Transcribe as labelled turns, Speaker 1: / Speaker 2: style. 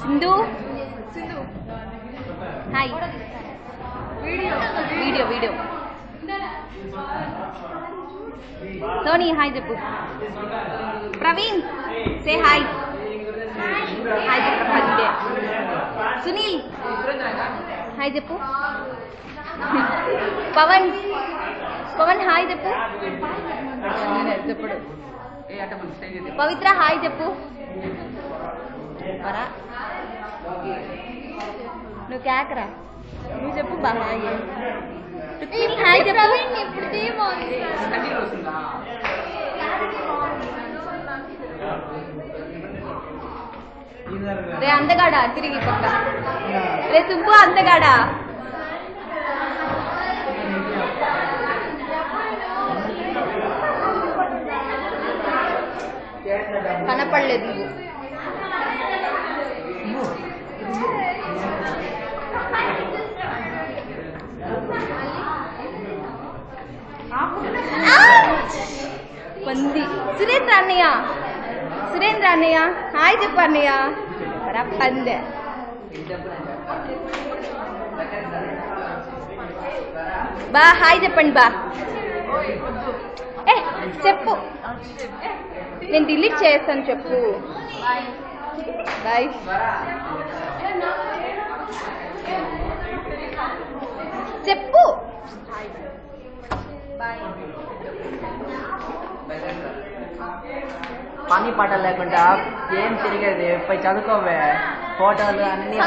Speaker 1: Sindhu hi video video Soni hi చెప్పు. ప్రవీణ్ సే hi. Hi చెప్పు ఫస్ట్ డే. సునీల్ హాయ్ చెప్పు. పవన్ పవన్ హాయ్ చెప్పు. చెప్పడు. పవిత్ర హాయ్ చెప్పు. నువ్వు కేకరా నువ్వు చెప్పు బాగా హాయ్ చెప్పు. రే అందగాడా తిరిగి పక్క. రే సుబ్బు అందగాడా. కనపడలేదు నువ్వు. పంది సురేంద్ర అన్నయ్య. సురేంద్ర అన్నయ్య హాయ్ చెప్పు అన్నయ్య. పందె బా హాయ్ చెప్పండి బా. ఏ చెప్పు నేను డిలీట్ చేస్తాను చెప్పు. బాయ్. చెప్పు
Speaker 2: పని పాట లేకుండా ఏం తిరిగేది పోయి చదువుకోవే. ఫోటోలు అన్ని